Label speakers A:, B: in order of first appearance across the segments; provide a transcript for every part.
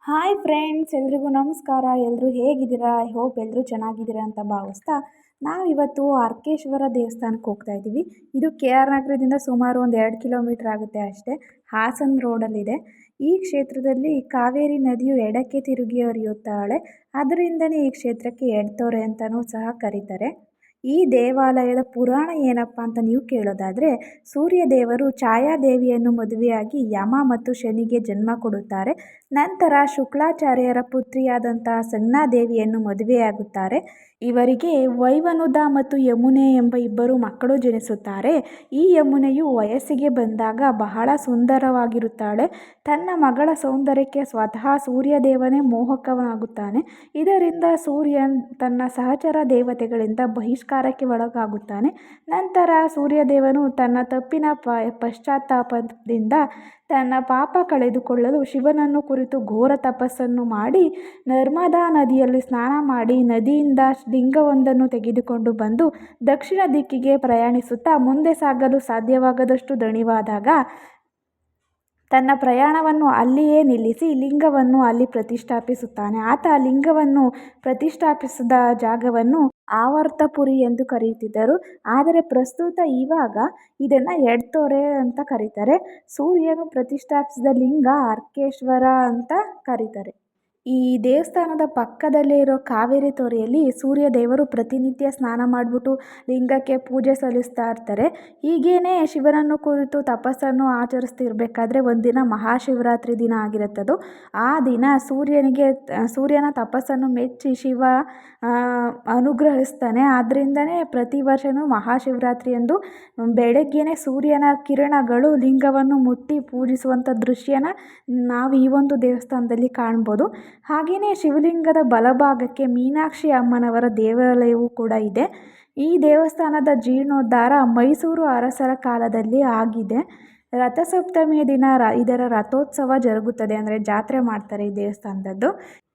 A: Hi friends, ಎಲ್ರಿಗೂ ನಮಸ್ಕಾರ. ಎಲ್ಲರೂ ಹೇಗಿದ್ದೀರಾ? ಐ ಹೋಪ್ ಎಲ್ಲರೂ ಚೆನ್ನಾಗಿದ್ದೀರಾ ಅಂತ ಭಾವಿಸ್ತಾ ನಾವಿವತ್ತು ಅರ್ಕೇಶ್ವರ ದೇವಸ್ಥಾನಕ್ಕೆ ಹೋಗ್ತಾ ಇದ್ದೀವಿ. ಇದು ಕೆ ಆರ್ ನಗರದಿಂದ ಸುಮಾರು ಒಂದು 2 ಕಿಲೋಮೀಟರ್ ಆಗುತ್ತೆ ಅಷ್ಟೇ. ಹಾಸನ್ ರೋಡಲ್ಲಿದೆ. ಈ ಕ್ಷೇತ್ರದಲ್ಲಿ ಕಾವೇರಿ ನದಿಯು ಎಡಕ್ಕೆ ತಿರುಗಿ ಹರಿಯುತ್ತಾಳೆ. ಅದರಿಂದನೇ ಈ ಕ್ಷೇತ್ರಕ್ಕೆ ಎಡತೊರೆ ಅಂತಲೂ ಸಹ ಕರೀತಾರೆ. ಈ ದೇವಾಲಯದ ಪುರಾಣ ಏನಪ್ಪ ಅಂತ ನೀವು ಕೇಳೋದಾದರೆ, ಸೂರ್ಯದೇವರು ಛಾಯಾದೇವಿಯನ್ನು ಮದುವೆಯಾಗಿ ಯಮ ಮತ್ತು ಶನಿಗೆ ಜನ್ಮ ಕೊಡುತ್ತಾರೆ. ನಂತರ ಶುಕ್ಲಾಚಾರ್ಯರ ಪುತ್ರಿಯಾದಂಥ ಸಂಜ್ಞಾದೇವಿಯನ್ನು ಮದುವೆಯಾಗುತ್ತಾರೆ. ಇವರಿಗೆ ವೈವನುದ ಮತ್ತು ಯಮುನೆ ಎಂಬ ಇಬ್ಬರು ಮಕ್ಕಳು ಜನಿಸುತ್ತಾರೆ. ಈ ಯಮುನೆಯು ವಯಸ್ಸಿಗೆ ಬಂದಾಗ ಬಹಳ ಸುಂದರವಾಗಿರುತ್ತಾಳೆ. ತನ್ನ ಮಗಳ ಸೌಂದರ್ಯಕ್ಕೆ ಸ್ವತಃ ಸೂರ್ಯದೇವನೇ ಮೋಹಕವಾಗುತ್ತಾನೆ. ಇದರಿಂದ ಸೂರ್ಯನ್ ತನ್ನ ಸಹಚರ ದೇವತೆಗಳಿಂದ ಬಹಿಷ್ಕಾರಕ್ಕೆ ಒಳಗಾಗುತ್ತಾನೆ. ನಂತರ ಸೂರ್ಯದೇವನು ತನ್ನ ತಪ್ಪಿನ ಪಶ್ಚಾತ್ತಾಪದಿಂದ ತನ್ನ ಪಾಪ ಕಳೆದುಕೊಳ್ಳಲು ಶಿವನನ್ನು ಕುರಿತು ಘೋರ ತಪಸ್ಸನ್ನು ಮಾಡಿ ನರ್ಮದಾ ನದಿಯಲ್ಲಿ ಸ್ನಾನ ಮಾಡಿ ನದಿಯಿಂದ ಲಿಂಗವೊಂದನ್ನು ತೆಗೆದುಕೊಂಡು ಬಂದು ದಕ್ಷಿಣ ದಿಕ್ಕಿಗೆ ಪ್ರಯಾಣಿಸುತ್ತಾ ಮುಂದೆ ಸಾಗಲು ಸಾಧ್ಯವಾಗದಷ್ಟು ದಣಿವಾದಾಗ ತನ್ನ ಪ್ರಯಾಣವನ್ನು ಅಲ್ಲಿಯೇ ನಿಲ್ಲಿಸಿ ಲಿಂಗವನ್ನು ಅಲ್ಲಿ ಪ್ರತಿಷ್ಠಾಪಿಸುತ್ತಾನೆ. ಆತ ಲಿಂಗವನ್ನು ಪ್ರತಿಷ್ಠಾಪಿಸಿದ ಜಾಗವನ್ನು ಆವರ್ತಪುರಿ ಎಂದು ಕರೆಯುತ್ತಿದ್ದರು. ಆದರೆ ಪ್ರಸ್ತುತ ಇವಾಗ ಇದನ್ನು ಎಡತೊರೆ ಅಂತ ಕರೀತಾರೆ. ಸೂರ್ಯನು ಪ್ರತಿಷ್ಠಾಪಿಸಿದ ಲಿಂಗ ಅರ್ಕೇಶ್ವರ ಅಂತ ಕರೀತಾರೆ. ಈ ದೇವಸ್ಥಾನದ ಪಕ್ಕದಲ್ಲೇ ಇರೋ ಕಾವೇರಿ ತೊರೆಯಲ್ಲಿ ಸೂರ್ಯದೇವರು ಪ್ರತಿನಿತ್ಯ ಸ್ನಾನ ಮಾಡಿಬಿಟ್ಟು ಲಿಂಗಕ್ಕೆ ಪೂಜೆ ಸಲ್ಲಿಸ್ತಾ ಇರ್ತಾರೆ. ಹೀಗೇನೆ ಶಿವನನ್ನು ಕುರಿತು ತಪಸ್ಸನ್ನು ಆಚರಿಸ್ತಿರ್ಬೇಕಾದ್ರೆ ಒಂದಿನ ಮಹಾಶಿವರಾತ್ರಿ ದಿನ ಆಗಿರುತ್ತದು. ಆ ದಿನ ಸೂರ್ಯನ ತಪಸ್ಸನ್ನು ಮೆಚ್ಚಿ ಶಿವ ಅನುಗ್ರಹಿಸ್ತಾನೆ. ಆದ್ದರಿಂದನೇ ಪ್ರತಿ ವರ್ಷವೂ ಮಹಾಶಿವರಾತ್ರಿಯಂದು ಬೆಳಗ್ಗೆನೇ ಸೂರ್ಯನ ಕಿರಣಗಳು ಲಿಂಗವನ್ನು ಮುಟ್ಟಿ ಪೂಜಿಸುವಂಥ ದೃಶ್ಯನ ನಾವು ಈ ಒಂದು ದೇವಸ್ಥಾನದಲ್ಲಿ ಕಾಣ್ಬೋದು. ಹಾಗೆಯೇ ಶಿವಲಿಂಗದ ಬಲಭಾಗಕ್ಕೆ ಮೀನಾಕ್ಷಿ ಅಮ್ಮನವರ ದೇವಾಲಯವೂ ಕೂಡ ಇದೆ. ಈ ದೇವಸ್ಥಾನದ ಜೀರ್ಣೋದ್ಧಾರ ಮೈಸೂರು ಅರಸರ ಕಾಲದಲ್ಲಿ ಆಗಿದೆ. ರಥಸಪ್ತಮಿಯ ದಿನ ಇದರ ರಥೋತ್ಸವ ಜರುಗುತ್ತದೆ, ಅಂದರೆ ಜಾತ್ರೆ ಮಾಡ್ತಾರೆ ಈ ದೇವಸ್ಥಾನದದ್ದು.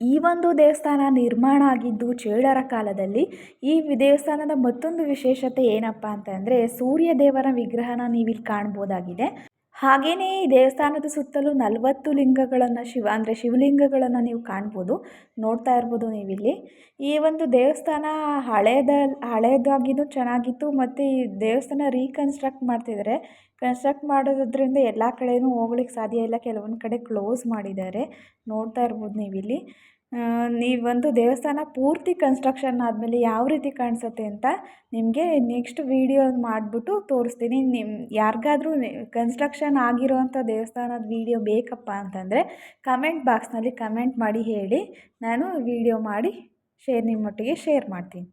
A: ಈ ಒಂದು ದೇವಸ್ಥಾನ ನಿರ್ಮಾಣ ಆಗಿದ್ದು ಚೇಳರ ಕಾಲದಲ್ಲಿ. ಈ ದೇವಸ್ಥಾನದ ಮತ್ತೊಂದು ವಿಶೇಷತೆ ಏನಪ್ಪ ಅಂತಂದರೆ, ಸೂರ್ಯದೇವರ ವಿಗ್ರಹನ ನೀವಿಲ್ಲಿ ಕಾಣ್ಬೋದಾಗಿದೆ. ಹಾಗೆಯೇ ಈ ದೇವಸ್ಥಾನದ ಸುತ್ತಲೂ 40 ಲಿಂಗಗಳನ್ನು ಶಿವಲಿಂಗಗಳನ್ನು ನೀವು ಕಾಣ್ಬೋದು, ನೋಡ್ತಾ ಇರ್ಬೋದು ನೀವಿಲ್ಲಿ. ಈ ಒಂದು ದೇವಸ್ಥಾನ ಹಳೇದಾಗಿಯೂ ಚೆನ್ನಾಗಿತ್ತು. ಮತ್ತು ಈ ದೇವಸ್ಥಾನ ರೀಕನ್ಸ್ಟ್ರಕ್ಟ್ ಮಾಡ್ತಿದ್ದಾರೆ. ಕನ್ಸ್ಟ್ರಕ್ಟ್ ಮಾಡೋದ್ರಿಂದ ಎಲ್ಲ ಕಡೆಯೂ ಹೋಗ್ಲಿಕ್ಕೆ ಸಾಧ್ಯ ಇಲ್ಲ, ಕೆಲವೊಂದು ಕಡೆ ಕ್ಲೋಸ್ ಮಾಡಿದ್ದಾರೆ, ನೋಡ್ತಾ ಇರ್ಬೋದು ನೀವಿಲ್ಲಿ. ನೀವೊಂದು ದೇವಸ್ಥಾನ ಪೂರ್ತಿ ಕನ್ಸ್ಟ್ರಕ್ಷನ್ ಆದಮೇಲೆ ಯಾವ ರೀತಿ ಕಾಣಿಸುತ್ತೆ ಅಂತ ನಿಮಗೆ ನೆಕ್ಸ್ಟ್ ವಿಡಿಯೋ ಮಾಡಿಬಿಟ್ಟು ತೋರಿಸ್ತೀನಿ. ಯಾರಿಗಾದ್ರೂ ಕನ್ಸ್ಟ್ರಕ್ಷನ್ ಆಗಿರೋವಂಥ ದೇವಸ್ಥಾನದ ವಿಡಿಯೋ ಬೇಕಪ್ಪ ಅಂತಂದರೆ ಕಮೆಂಟ್ ಬಾಕ್ಸ್ನಲ್ಲಿ ಕಮೆಂಟ್ ಮಾಡಿ ಹೇಳಿ, ನಾನು ವಿಡಿಯೋ ಮಾಡಿ ನಿಮ್ಮೊಟ್ಟಿಗೆ ಶೇರ್ ಮಾಡ್ತೀನಿ.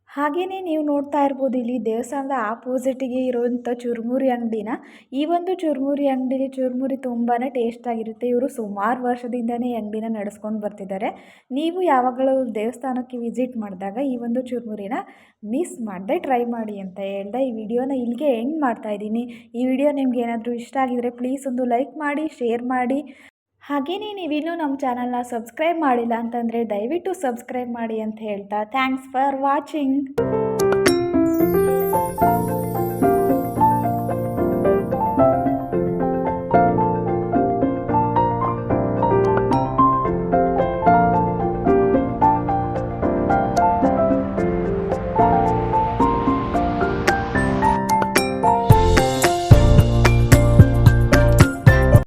A: ಹಾಗೆಯೇ ನೀವು ನೋಡ್ತಾ ಇರ್ಬೋದು ಇಲ್ಲಿ ದೇವಸ್ಥಾನದ ಆಪೋಸಿಟಿಗೆ ಇರುವಂಥ ಚುರುಮುರಿ ಅಂಗಡಿನ. ಈ ಒಂದು ಚುರುಮುರಿ ಅಂಗಡಿಲಿ ಚುರುಮುರಿ ತುಂಬಾ ಟೇಸ್ಟಾಗಿರುತ್ತೆ. ಇವರು ಸುಮಾರು ವರ್ಷದಿಂದನೇ ಈ ಅಂಗಡಿನ ನಡೆಸ್ಕೊಂಡು ಬರ್ತಿದ್ದಾರೆ. ನೀವು ಯಾವಾಗಲೂ ದೇವಸ್ಥಾನಕ್ಕೆ ವಿಸಿಟ್ ಮಾಡಿದಾಗ ಈ ಒಂದು ಚುರುಮುರಿನ ಮಿಸ್ ಮಾಡದೆ ಟ್ರೈ ಮಾಡಿ ಅಂತ ಹೇಳ್ದೆ ಈ ವಿಡಿಯೋನ ಇಲ್ಲಿಗೆ ಎಂಡ್ ಮಾಡ್ತಾಯಿದ್ದೀನಿ. ಈ ವಿಡಿಯೋ ನಿಮ್ಗೆ ಏನಾದರೂ ಇಷ್ಟ ಆಗಿದರೆ ಪ್ಲೀಸ್ ಒಂದು ಲೈಕ್ ಮಾಡಿ, ಶೇರ್ ಮಾಡಿ. ಹಾಗೆಯೇ ನೀವಿನ್ನೂ ನಮ್ಮ ಚಾನಲ್ನ ಸಬ್ಸ್ಕ್ರೈಬ್ ಮಾಡಿಲ್ಲ ಅಂತಂದರೆ ದಯವಿಟ್ಟು ಸಬ್ಸ್ಕ್ರೈಬ್ ಮಾಡಿ ಅಂತ ಹೇಳ್ತಾ ಥ್ಯಾಂಕ್ಸ್ ಫಾರ್ ವಾಚಿಂಗ್.